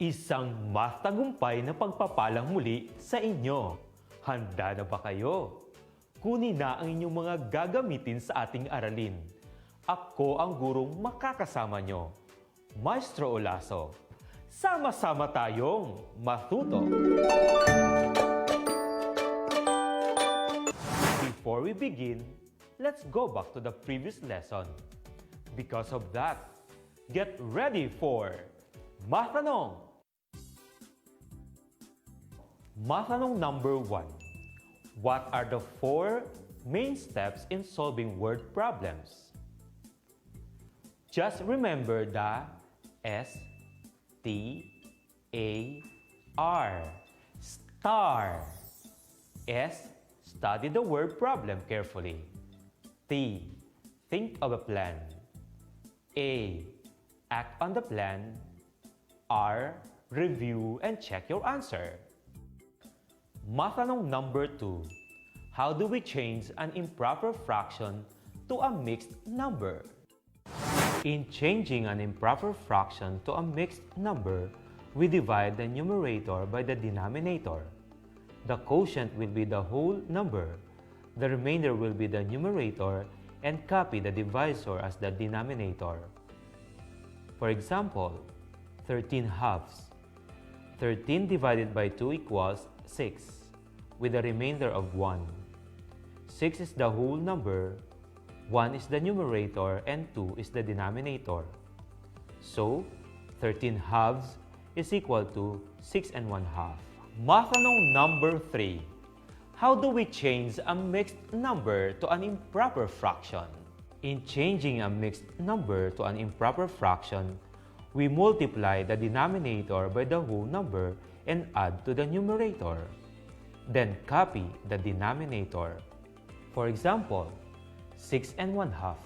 Isang matagumpay na pagpapalang muli sa inyo. Handa na ba kayo? Kunin na ang inyong mga gagamitin sa ating aralin. Ako ang gurong makakasama nyo, Maestro Olaso. Sama-sama tayong matuto. Before we begin, let's go back to the previous lesson. Because of that, get ready for Matanong! Matanong number 1. What are the 4 main steps in solving word problems? Just remember the S, T, A, R. Star. S, study the word problem carefully. T, think of a plan. A, act on the plan. R, review and check your answer. Matanong number 2. How do we change an improper fraction to a mixed number? In changing an improper fraction to a mixed number, we divide the numerator by the denominator. The quotient will be the whole number. The remainder will be the numerator and copy the divisor as the denominator. For example, 13 halves. 13 divided by 2 equals 6, with a remainder of 1. 6 is the whole number, 1 is the numerator, and 2 is the denominator. So, 13 halves is equal to 6 and 1/2. Matanong number 3. How do we change a mixed number to an improper fraction? In changing a mixed number to an improper fraction, we multiply the denominator by the whole number and add to the numerator. Then copy the denominator. For example, 6 and 1/2.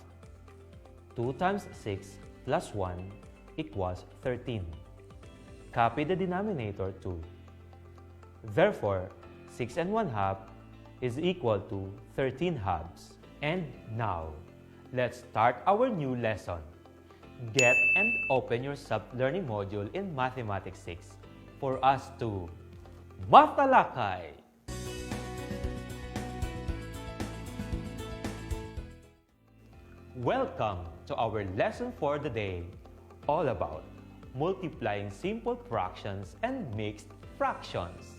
2 times 6 plus 1 equals 13. Copy the denominator too. Therefore, 6 and 1/2 is equal to 13 halves. And now, let's start our new lesson. Get and open your self-learning module in Mathematics 6 for us to matalakay! Welcome to our lesson for the day, all about multiplying simple fractions and mixed fractions.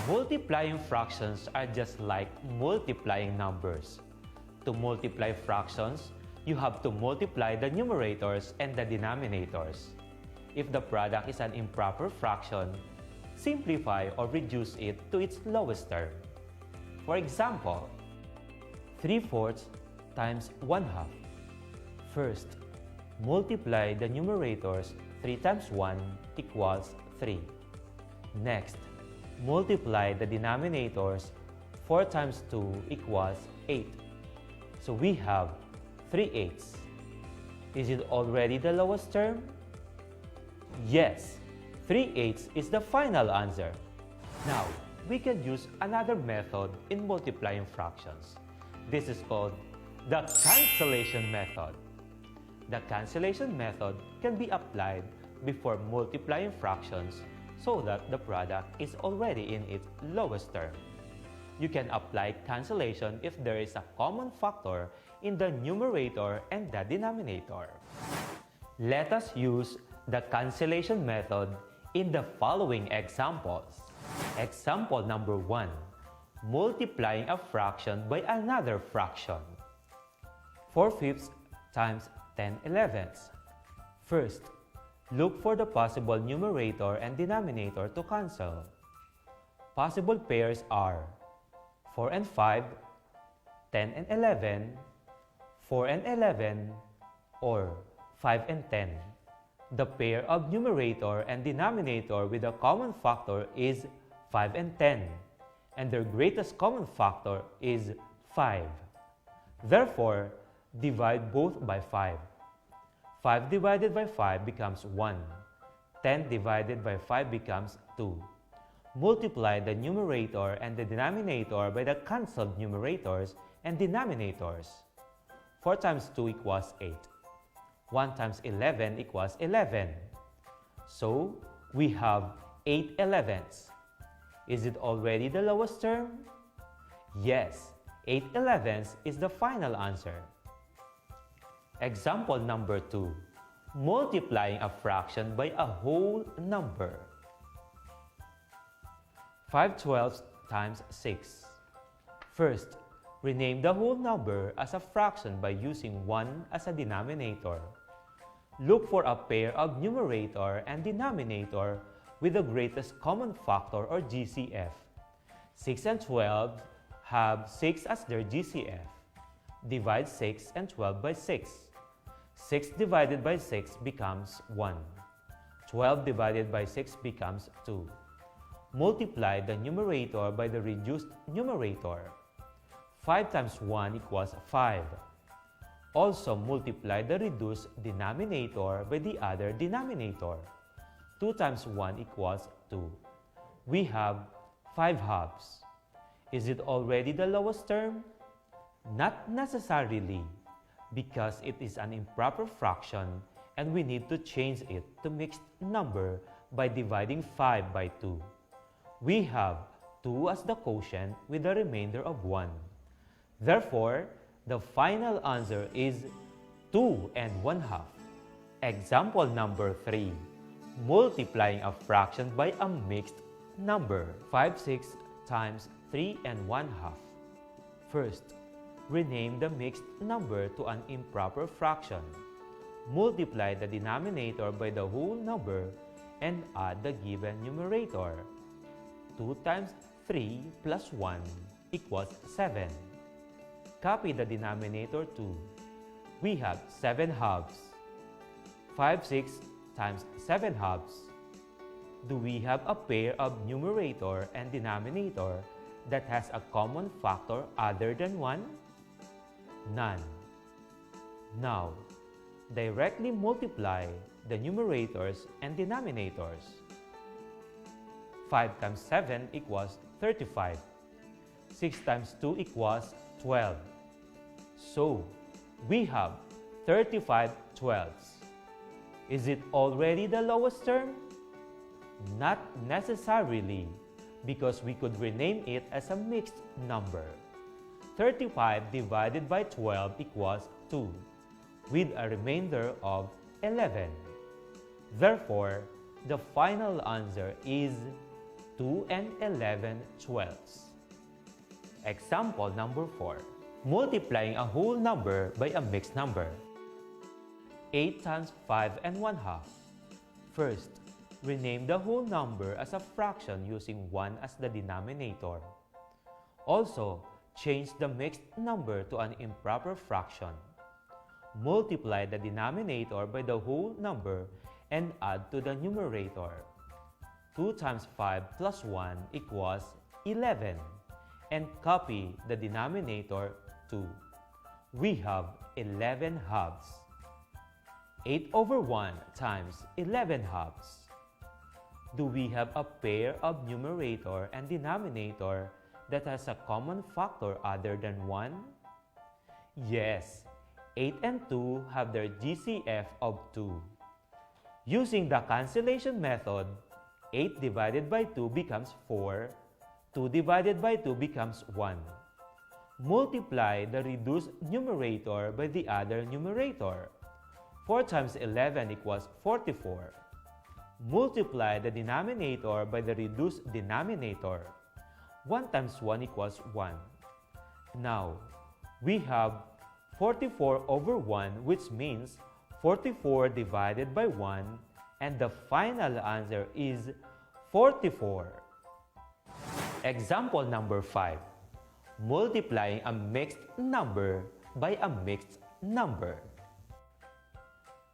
Multiplying fractions are just like multiplying numbers. To multiply fractions, you have to multiply the numerators and the denominators. If the product is an improper fraction, simplify or reduce it to its lowest term. For example, 3/4 times 1/2. First, multiply the numerators. 3 times 1 equals 3. Next, multiply the denominators. 4 times 2 equals 8. So we have 3/8. Is it already the lowest term? Yes, 3/8 is the final answer. Now, we can use another method in multiplying fractions. This is called the cancellation method. The cancellation method can be applied before multiplying fractions so that the product is already in its lowest term. You can apply cancellation if there is a common factor in the numerator and the denominator. Let us use the cancellation method in the following examples. Example number 1. Multiplying a fraction by another fraction. 4/5 times 10/11. First, look for the possible numerator and denominator to cancel. Possible pairs are 4 and 5, 10 and 11, 4 and 11, or 5 and 10. The pair of numerator and denominator with a common factor is 5 and 10, and their greatest common factor is 5. Therefore, divide both by 5. 5 divided by 5 becomes 1. 10 divided by 5 becomes 2. Multiply the numerator and the denominator by the cancelled numerators and denominators. 4 times 2 equals 8. 1 times 11 equals 11. So, we have 8/11. Is it already the lowest term? Yes, 8/11 is the final answer. Example number 2. Multiplying a fraction by a whole number. 5/12 times 6. First, rename the whole number as a fraction by using 1 as a denominator. Look for a pair of numerator and denominator with the greatest common factor or GCF. 6 and 12 have 6 as their GCF. Divide 6 and 12 by 6. 6 divided by 6 becomes 1. 12 divided by 6 becomes 2. Multiply the numerator by the reduced numerator. 5 times 1 equals 5. Also multiply the reduced denominator by the other denominator. 2 times 1 equals 2. We have 5 halves. Is it already the lowest term? Not necessarily, because it is an improper fraction and we need to change it to mixed number by dividing 5 by 2. We have 2 as the quotient with a remainder of 1. Therefore, the final answer is 2 and 1/2. Example number 3. Multiplying a fraction by a mixed number. 5/6 times 3 and 1/2. First, rename the mixed number to an improper fraction. Multiply the denominator by the whole number and add the given numerator. 2 times 3 plus 1 equals 7. Copy the denominator too. We have 7 halves. 5/6 times 7 halves. Do we have a pair of numerator and denominator that has a common factor other than 1? None. Now, directly multiply the numerators and denominators. 5 times 7 equals 35. 6 times 2 equals 12. So, we have 35/12. Is it already the lowest term? Not necessarily, because we could rename it as a mixed number. 35 divided by 12 equals 2, with a remainder of 11. Therefore, the final answer is 2 and 11/12. Example number 4. Multiplying a whole number by a mixed number. 8 times 5 and 1/2. First, rename the whole number as a fraction using 1 as the denominator. Also, change the mixed number to an improper fraction. Multiply the denominator by the whole number and add to the numerator. 2 times 5 plus 1 equals 11. And copy the denominator too. We have 11 halves. 8/1 times 11 halves. Do we have a pair of numerator and denominator that has a common factor other than 1? Yes, 8 and 2 have their GCF of 2. Using the cancellation method, 8 divided by 2 becomes 4. 2 divided by 2 becomes 1. Multiply the reduced numerator by the other numerator. 4 times 11 equals 44. Multiply the denominator by the reduced denominator. 1 times 1 equals 1. Now, we have 44/1, which means 44 divided by 1, and the final answer is 44. Example number 5. Multiplying a mixed number by a mixed number.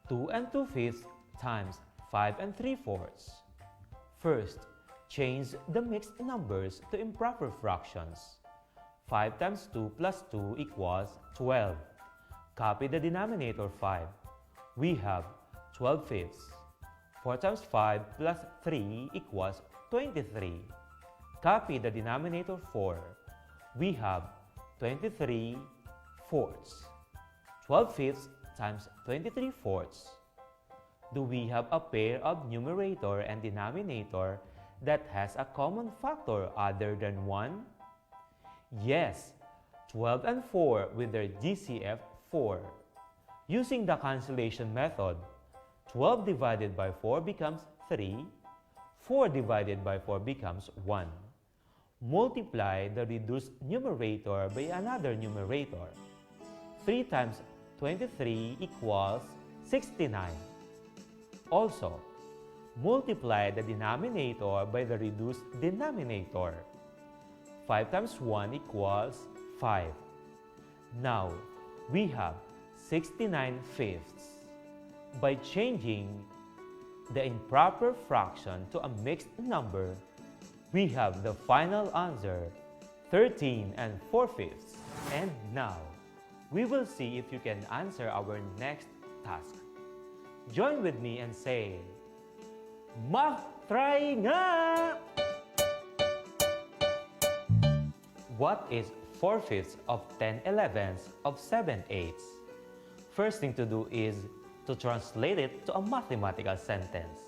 2 and 2/5 times 5 and 3/4. First, change the mixed numbers to improper fractions. 5 times 2 plus 2 equals 12. Copy the denominator 5. We have 12/5. 4 times 5 plus 3 equals 23. Copy the denominator 4. We have 23/4. 12/5 times 23/4. Do we have a pair of numerator and denominator that has a common factor other than 1? Yes, 12 and 4 with their GCF 4. Using the cancellation method, 12 divided by 4 becomes 3, 4 divided by 4 becomes 1. Multiply the reduced numerator by another numerator. 3 times 23 equals 69. Also, multiply the denominator by the reduced denominator. 5 times 1 equals 5. Now, we have 69 fifths. By changing the improper fraction to a mixed number, we have the final answer, 13 and 4 fifths. And now, we will see if you can answer our next task. Join with me and say, Math try nga! What is 4 fifths of 10 elevenths of 7 eighths? First thing to do is to translate it to a mathematical sentence.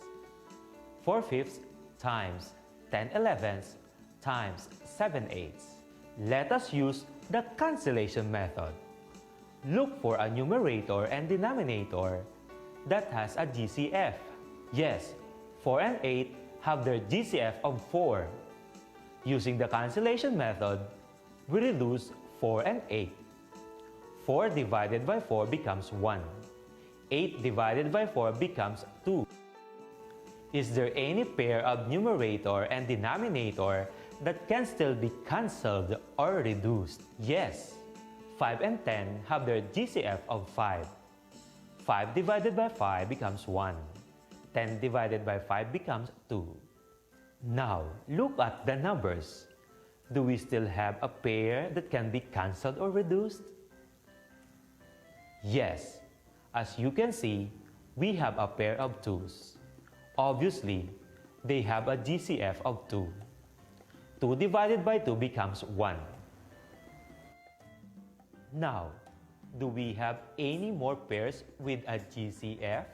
4 fifths times 10 elevenths times 7 eighths. Let us use the cancellation method. Look for a numerator and denominator that has a GCF. Yes, 4 and 8 have their GCF of 4. Using the cancellation method, we reduce 4 and 8. 4 divided by 4 becomes 1. 8 divided by 4 becomes 2. Is there any pair of numerator and denominator that can still be cancelled or reduced? Yes. 5 and 10 have their GCF of 5. 5 divided by 5 becomes 1. 10 divided by 5 becomes 2. Now, look at the numbers. Do we still have a pair that can be cancelled or reduced? Yes. As you can see, we have a pair of 2's. Obviously, they have a GCF of 2. 2 divided by 2 becomes 1. Now, do we have any more pairs with a GCF?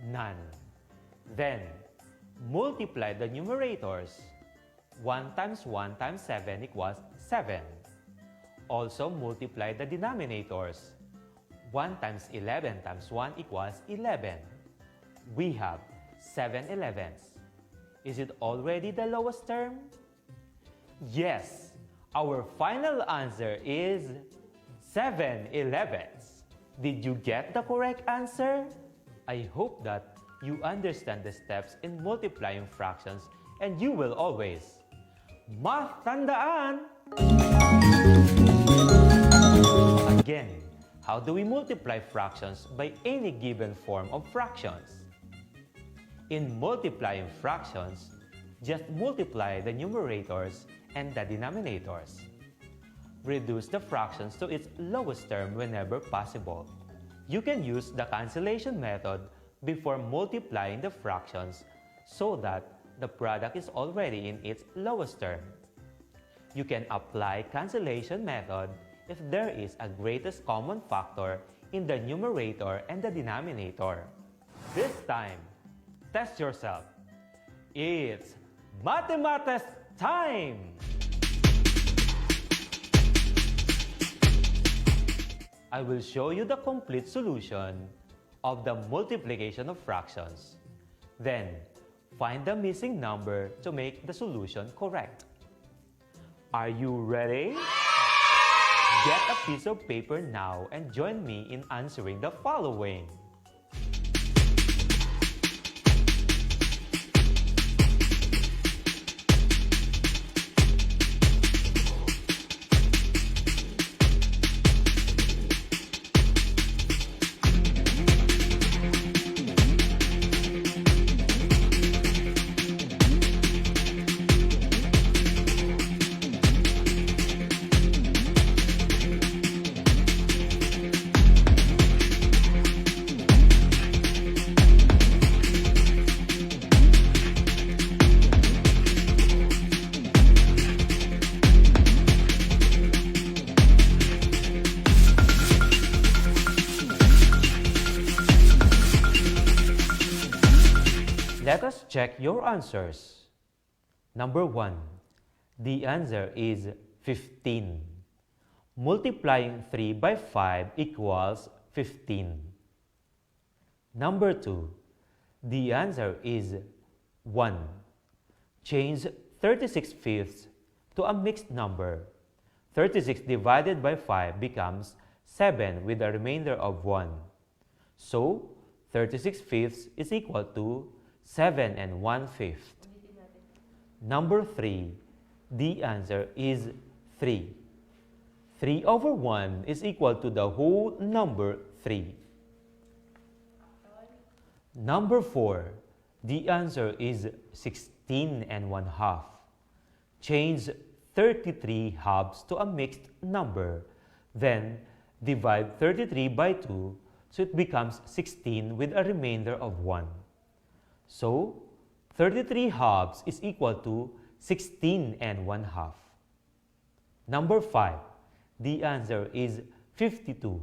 None. Then, multiply the numerators. 1 times 1 times 7 equals 7. Also, multiply the denominators. 1 times 11 times 1 equals 11. We have 7 elevenths. Is it already the lowest term? Yes. Our final answer is 7 elevenths. Did you get the correct answer? I hope that you understand the steps in multiplying fractions and you will always math tandaan! Again, how do we multiply fractions by any given form of fractions? In multiplying fractions, just multiply the numerators and the denominators. Reduce the fractions to its lowest term whenever possible. You can use the cancellation method before multiplying the fractions so that the product is already in its lowest term. You can apply cancellation method if there is a greatest common factor in the numerator and the denominator. This time, test yourself. It's Mathemates time! I will show you the complete solution of the multiplication of fractions. Then, find the missing number to make the solution correct. Are you ready? Get a piece of paper now and join me in answering the following. Let us check your answers. Number 1. The answer is 15. Multiplying 3 by 5 equals 15. Number 2. The answer is 1. Change 36 fifths to a mixed number. 36 divided by 5 becomes 7 with a remainder of 1. So, 36 fifths is equal to 7 and 1/5. Number 3. The answer is 3. 3 over 1 is equal to the whole number 3. Number 4. The answer is 16 and 1/2. Change 33 halves to a mixed number. Then, divide 33 by 2 so it becomes 16 with a remainder of 1. So, 33 halves is equal to 16 and 1/2. Number 5. The answer is 52.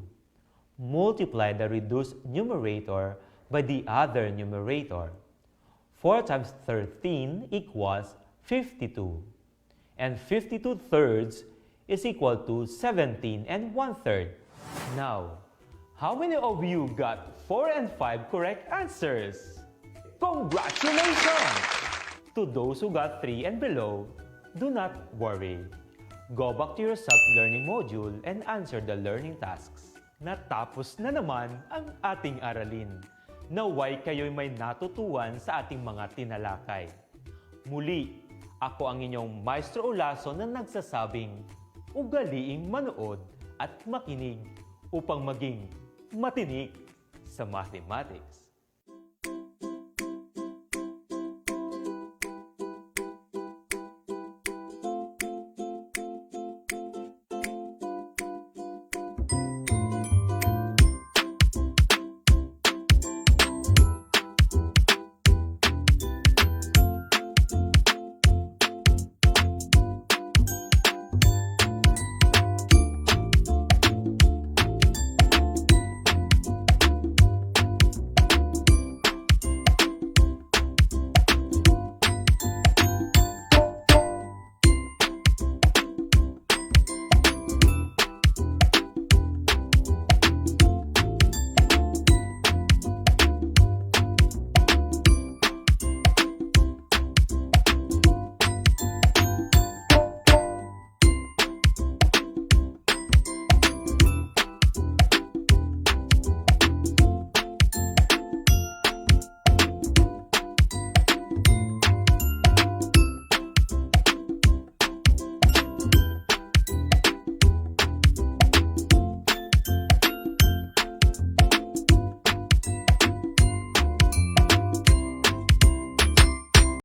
Multiply the reduced numerator by the other numerator. 4 times 13 equals 52. And 52 thirds is equal to 17 and 1/3. Now, how many of you got 4 and 5 correct answers? Congratulations! To those who got 3 and below, do not worry. Go back to your self-learning module and answer the learning tasks. Natapos na naman ang ating aralin. Naway kayo'y may natutuhan sa ating mga tinalakay. Muli, ako ang inyong Maestro OLASO na nagsasabing, ugaliing manood at makinig upang maging matinik sa mathematics.